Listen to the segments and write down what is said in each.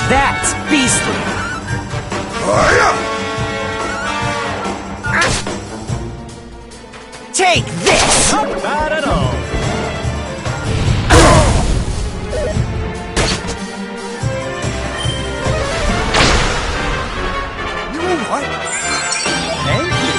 That's beastly! Take this! Not bad at all. You know what? Thank you.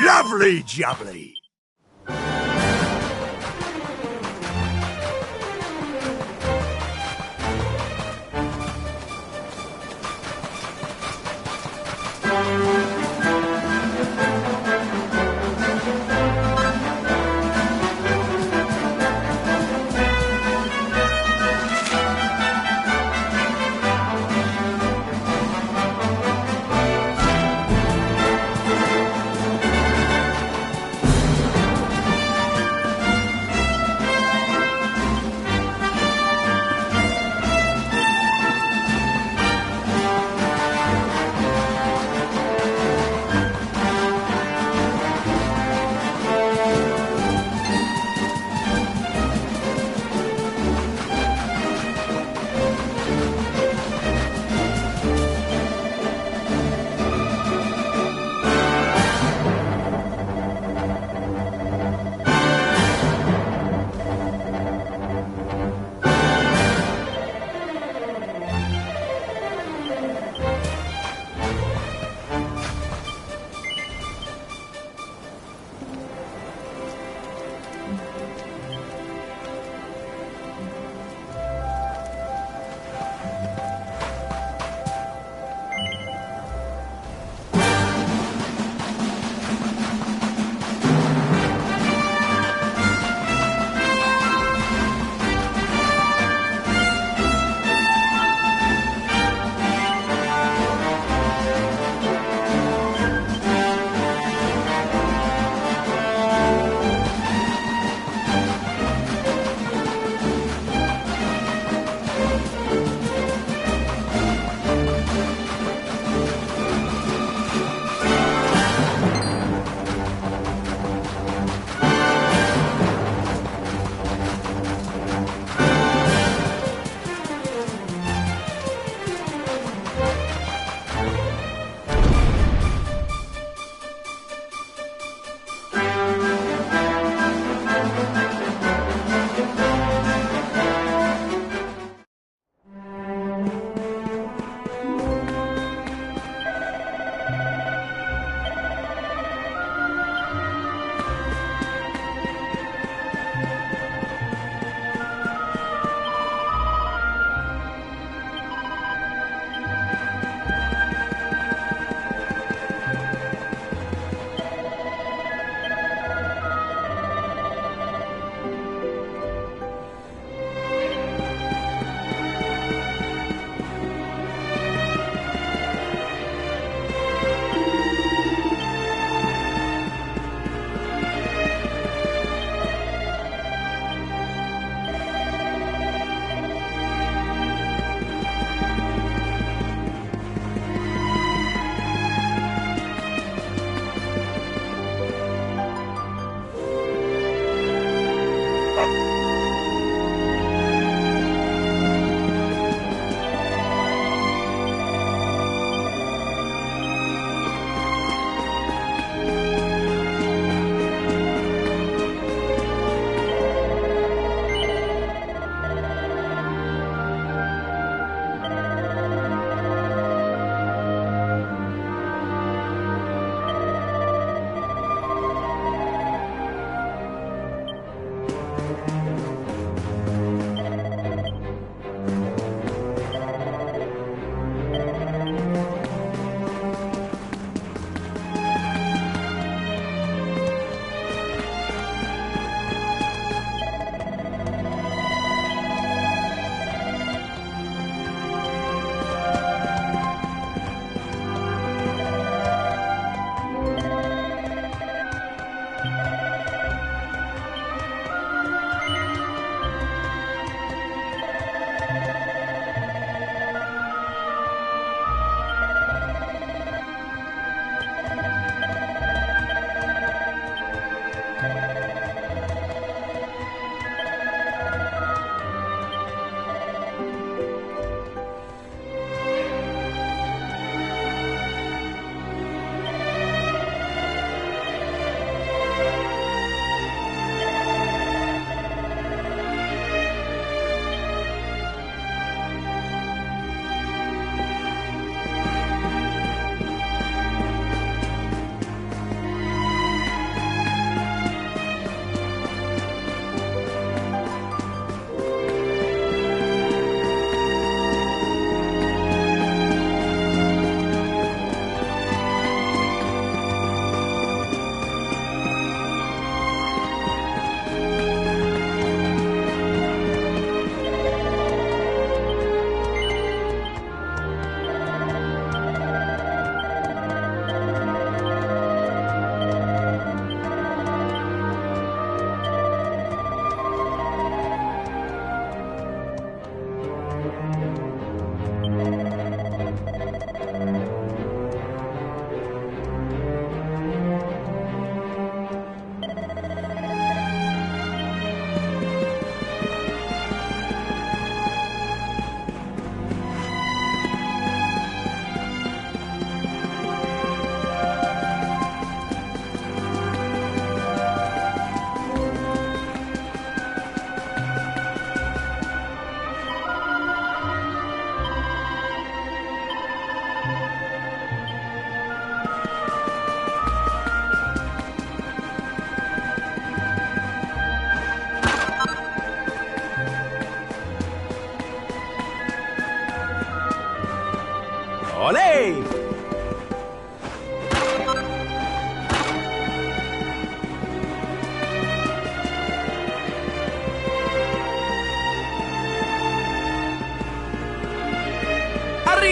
Lovely jubbly!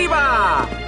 arriba!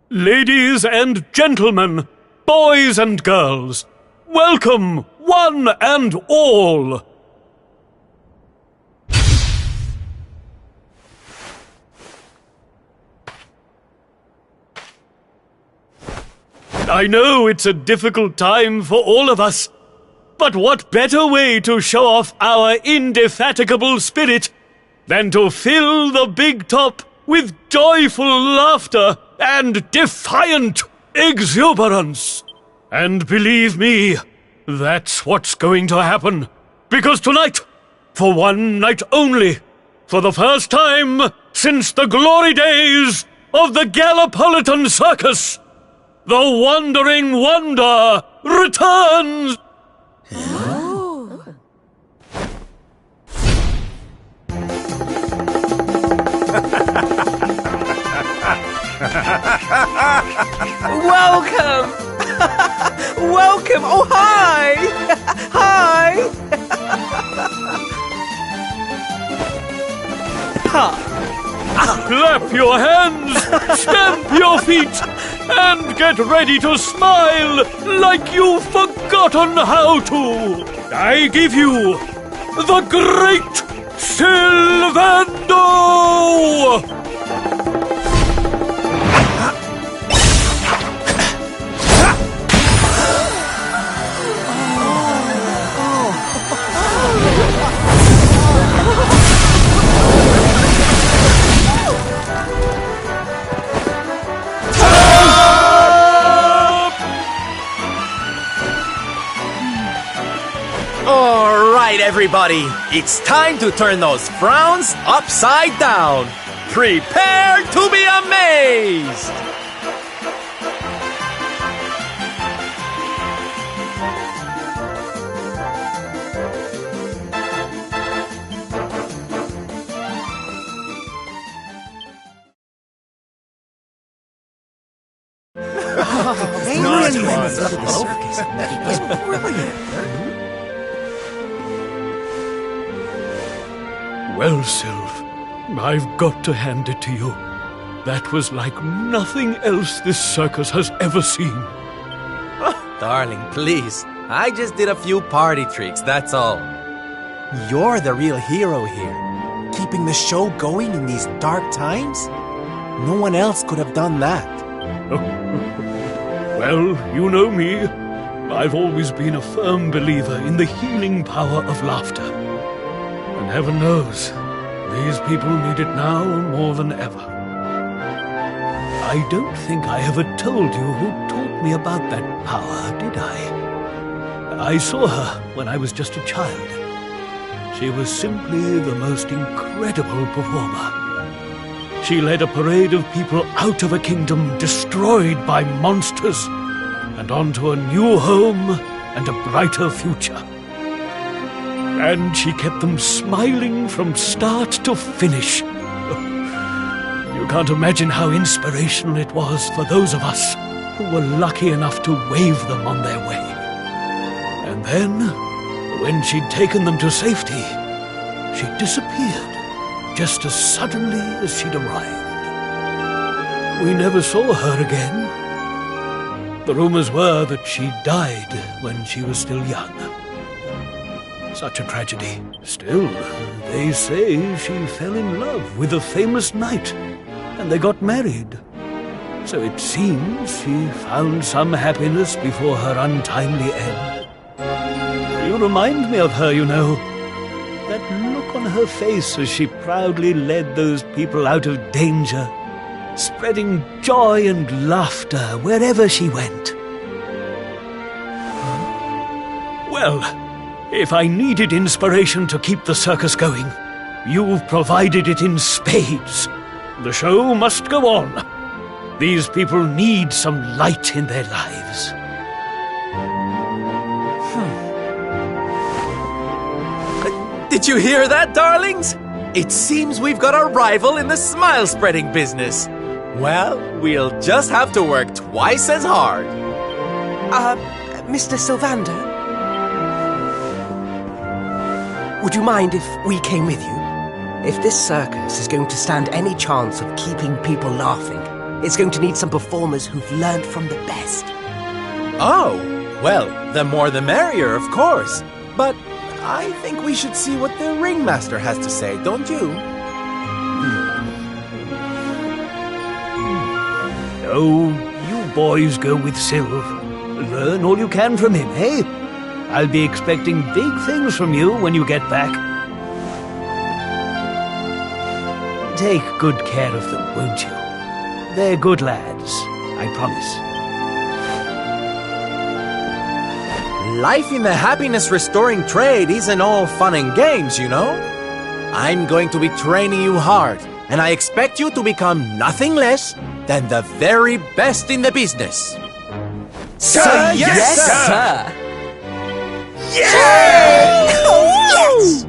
Ladies and gentlemen, boys and girls, welcome, one and all. I know it's a difficult time for all of us, but what better way to show off our indefatigable spirit than to fill the big top with joyful laughter and defiant exuberance. And believe me, that's what's going to happen. Because tonight, for one night only, for the first time since the glory days of the Gallipolitan Circus, the Wandering Wonder returns! Welcome! Welcome! Oh, hi! Hi! Clap your hands, stamp your feet, and get ready to smile like you've forgotten how to. I give you the Great Sylvando! Alright, everybody, it's time to turn those frowns upside down. Prepare to be amazed! Well, Sylv, I've got to hand it to you. That was like nothing else this circus has ever seen. Darling, please. I just did a few party tricks, that's all. You're the real hero here. Keeping the show going in these dark times? No one else could have done that. Well, you know me. I've always been a firm believer in the healing power of laughter. And heaven knows, these people need it now more than ever. I don't think I ever told you who taught me about that power, did I? I saw her when I was just a child. She was simply the most incredible performer. She led a parade of people out of a kingdom destroyed by monsters and onto a new home and a brighter future. And she kept them smiling from start to finish. You can't imagine how inspirational it was for those of us who were lucky enough to wave them on their way. And then, when she'd taken them to safety, she disappeared just as suddenly as she'd arrived. We never saw her again. The rumors were that she died when she was still young. Such a tragedy. Still, they say she fell in love with a famous knight, and they got married. So it seems she found some happiness before her untimely end. You remind me of her, you know. That look on her face as she proudly led those people out of danger, spreading joy and laughter wherever she went. Well, if I needed inspiration to keep the circus going, you've provided it in spades. The show must go on. These people need some light in their lives. Did you hear that, darlings? It seems we've got a rival in the smile-spreading business. Well, we'll just have to work twice as hard. Mr. Sylvander? Would you mind if we came with you? If this circus is going to stand any chance of keeping people laughing, it's going to need some performers who've learned from the best. Oh, well, the more the merrier, of course. But I think we should see what the ringmaster has to say, don't you? Oh, you boys go with Sylv. Learn all you can from him, eh? I'll be expecting big things from you when you get back. Take good care of them, won't you? They're good lads, I promise. Life in the happiness-restoring trade isn't all fun and games, you know? I'm going to be training you hard, and I expect you to become nothing less than the very best in the business. Sir, yes, sir! Yeah! Oh, yes!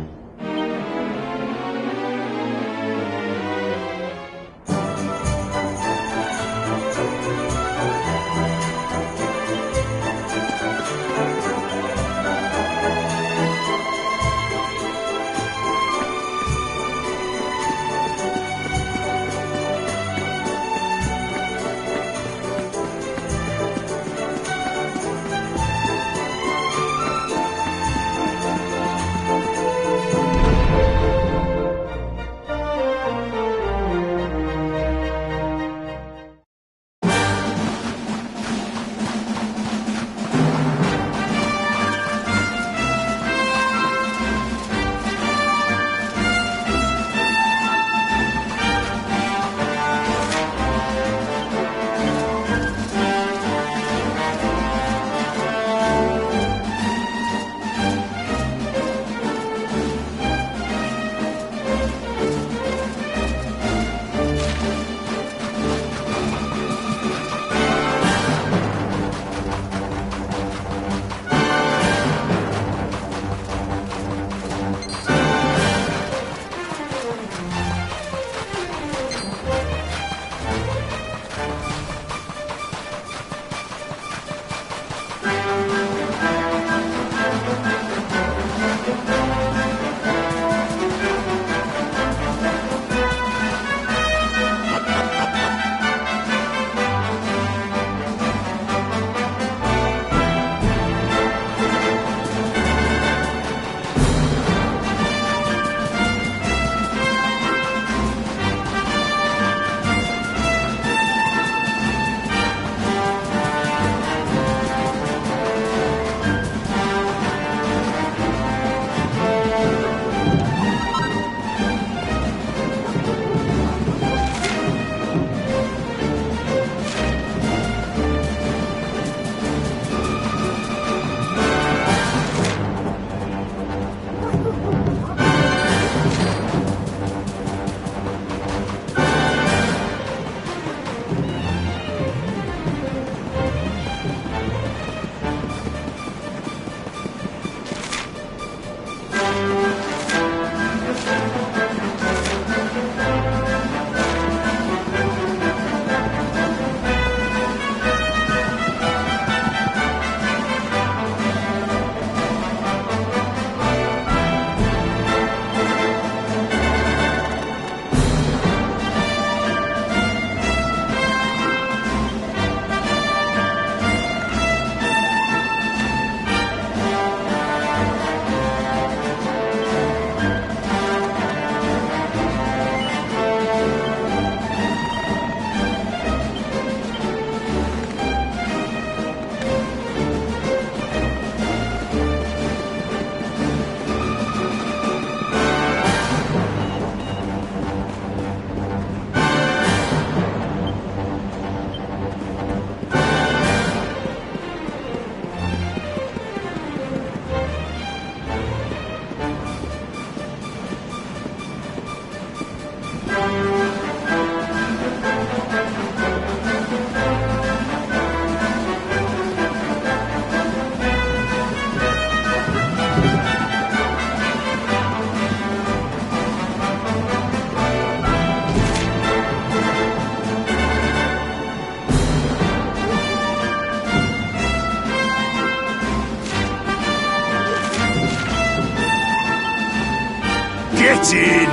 Get in!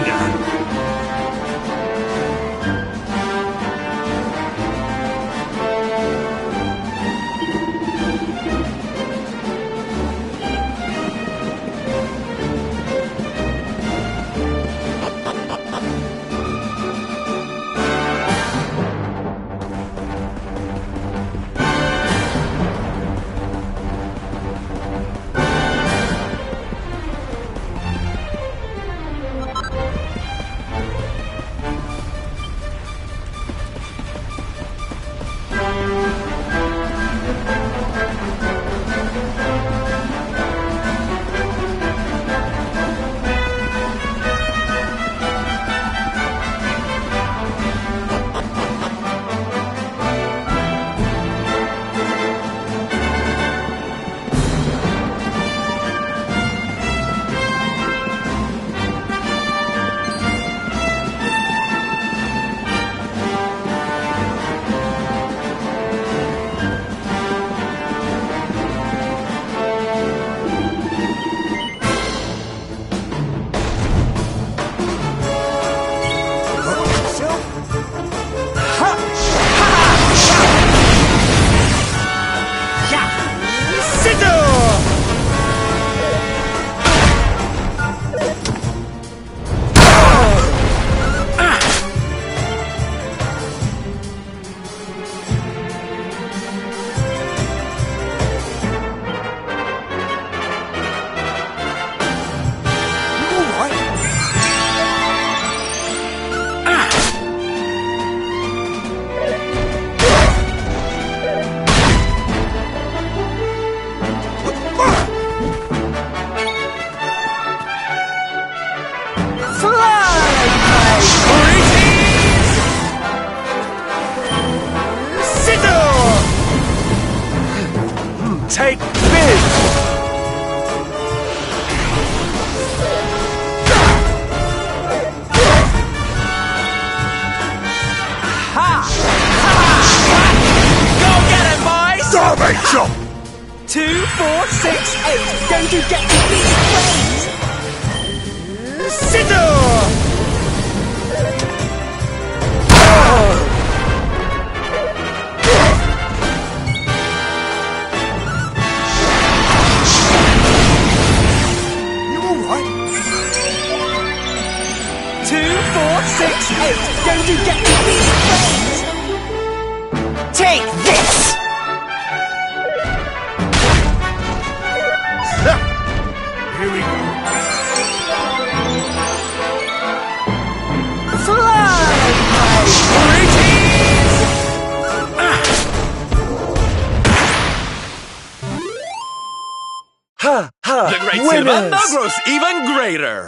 Take this! Go get him, boys! Starvation! 2, 4, 6, 8. Going to get these ways! Sitter! You alright? 2, 4, 6, 8. Going to get these ways! Take this! Here we go. Fly, Ha ha! The great Winners! Sylvando grows even greater!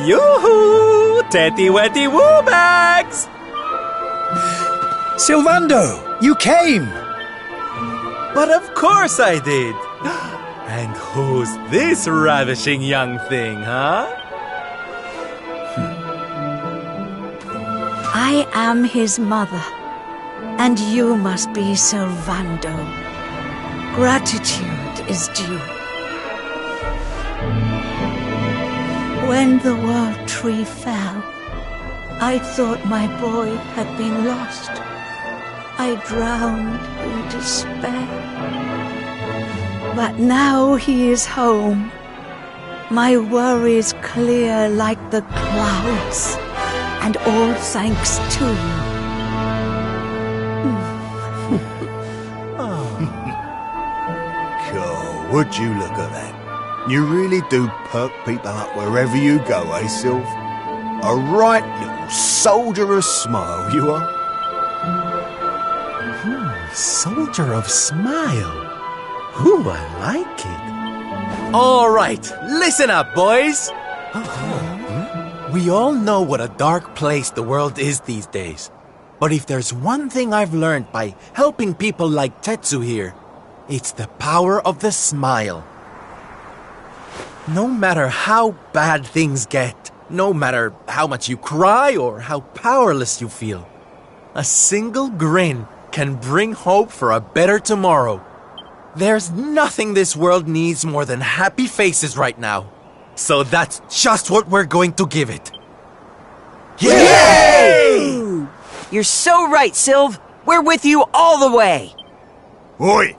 Yoo-hoo! Teddy-weddy woo bags! Sylvando, you came! But of course I did! And who's this ravishing young thing, huh? I am his mother. And you must be Sylvando. Gratitude is due. When the World Tree fell, I thought my boy had been lost. I drowned in despair. But now he is home. My worries clear like the clouds, and all thanks to you. God, would you look at that? You really do perk people up wherever you go, eh, Sylv? A right little soldier of smile, you are. Soldier of Smile. Ooh, I like it. All right, listen up, boys. We all know what a dark place the world is these days. But if there's one thing I've learned by helping people like Tetsu here, it's the power of the smile. No matter how bad things get, no matter how much you cry or how powerless you feel, a single grin can bring hope for a better tomorrow. There's nothing this world needs more than happy faces right now. So that's just what we're going to give it. Yay! You're so right, Sylv. We're with you all the way. Oi!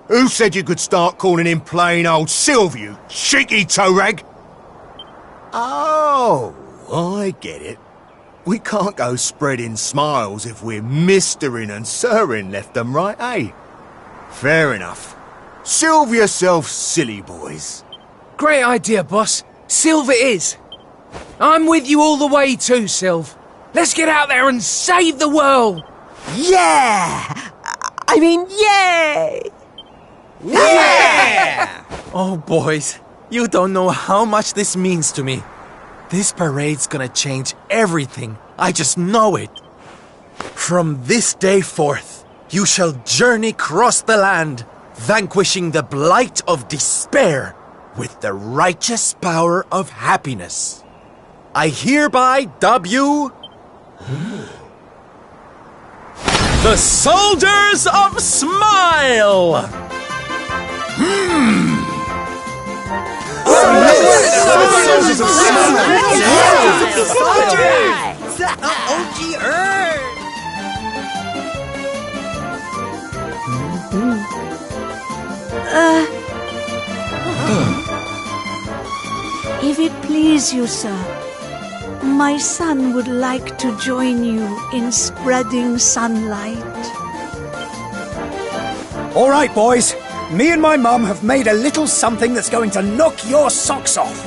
Who said you could start calling him plain old Sylv, you cheeky toe rag? Oh, I get it. We can't go spreading smiles if we're mistering and sirring left and right, eh? Fair enough. Sylv yourself, silly boys. Great idea, boss. Sylv it is. I'm with you all the way too, Sylv. Let's get out there and save the world. Yeah! I mean, yay! Yeah! Oh, boys, you don't know how much this means to me. This parade's gonna change everything. I just know it. From this day forth, you shall journey across the land, vanquishing the blight of despair with the righteous power of happiness. I hereby dub you the Soldiers of Smile! If it please you, sir, my son would like to join you in spreading sunlight. All right, boys. Me and my mum have made a little something that's going to knock your socks off.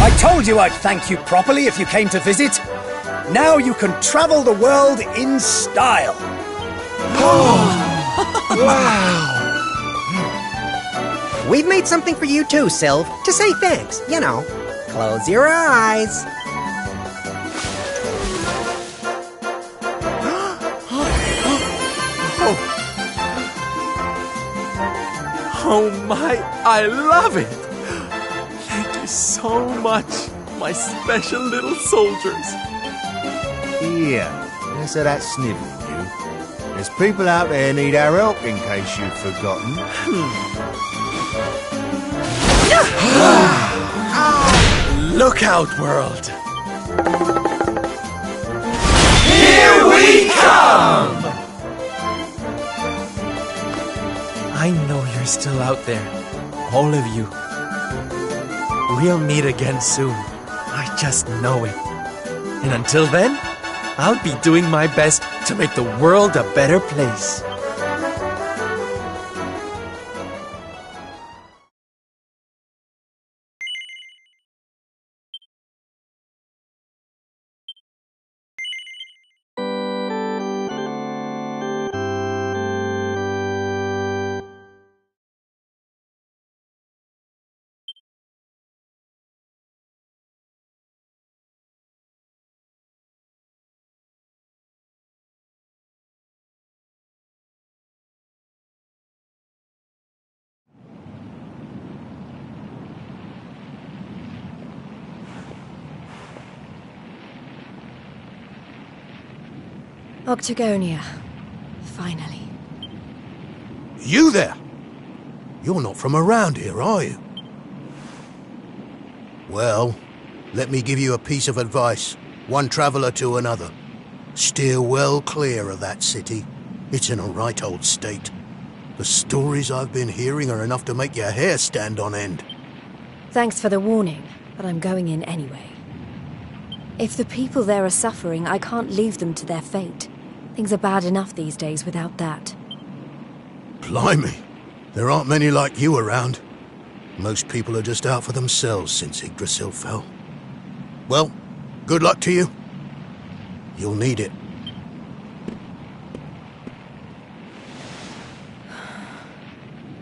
I told you I'd thank you properly if you came to visit. Now you can travel the world in style. We've made something for you too, Sylv, to say thanks, you know. Close your eyes. Oh my, I love it! Thank you so much, my special little soldiers. Here, less of that snivelling, you. There's people out there need our help in case you've forgotten. Look out, world! Here we come! I know you're still out there, all of you. We'll meet again soon. I just know it. And until then, I'll be doing my best to make the world a better place. Octagonia. Finally. You there? You're not from around here, are you? Well, let me give you a piece of advice. One traveller to another. Steer well clear of that city. It's in a right old state. The stories I've been hearing are enough to make your hair stand on end. Thanks for the warning, but I'm going in anyway. If the people there are suffering, I can't leave them to their fate. Things are bad enough these days without that. Blimey, there aren't many like you around. Most people are just out for themselves since Yggdrasil fell. Well, good luck to you. You'll need it.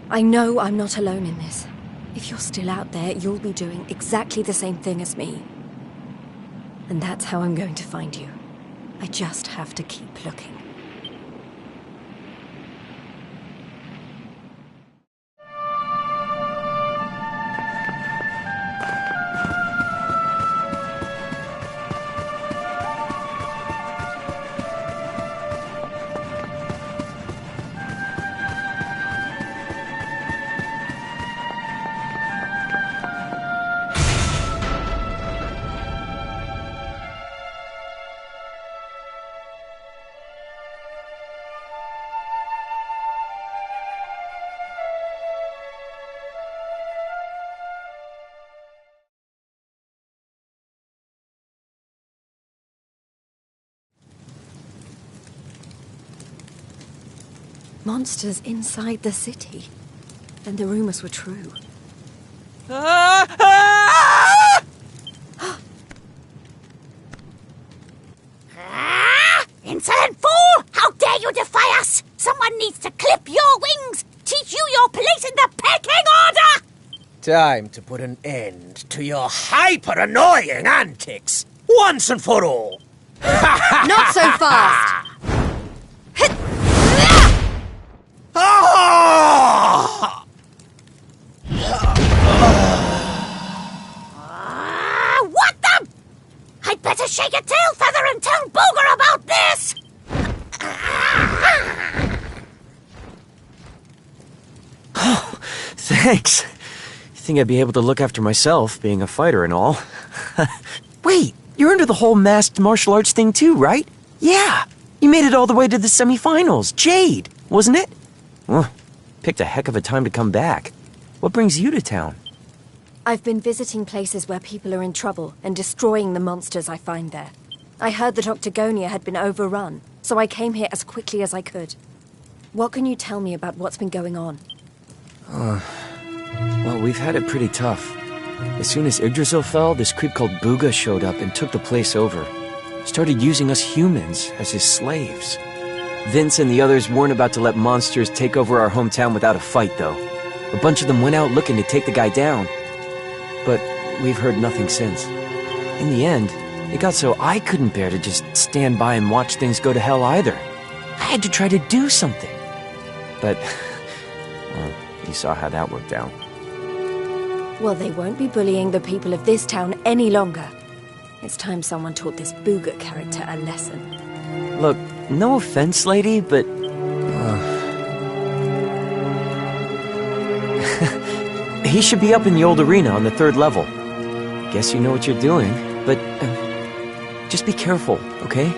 I know I'm not alone in this. If you're still out there, you'll be doing exactly the same thing as me. And that's how I'm going to find you. I just have to keep looking. Monsters inside the city. Then the rumors were true. Insolent fool! How dare you defy us! Someone needs to clip your wings! Teach you your place in the pecking order! Time to put an end to your hyper-annoying antics, once and for all. Not so fast! What the? I'd better shake a tail feather and tell Booger about this! Oh, thanks. You think I'd be able to look after myself, being a fighter and all. Wait, you're into the whole masked martial arts thing too, right? Yeah, you made it all the way to the semifinals. Jade, wasn't it? Well, picked a heck of a time to come back. What brings you to town? I've been visiting places where people are in trouble and destroying the monsters I find there. I heard that Octagonia had been overrun, so I came here as quickly as I could. What can you tell me about what's been going on? Well, we've had it pretty tough. As soon as Yggdrasil fell, this creep called Booga showed up and took the place over. Started using us humans as his slaves. Vince and the others weren't about to let monsters take over our hometown without a fight, though. A bunch of them went out looking to take the guy down. But we've heard nothing since. In the end, it got so I couldn't bear to just stand by and watch things go to hell either. I had to try to do something. But, well, you saw how that worked out. Well, they won't be bullying the people of this town any longer. It's time someone taught this Booga character a lesson. Look, no offense, lady, but... he should be up in the old arena on the 3rd level. Guess you know what you're doing, but... just be careful, okay?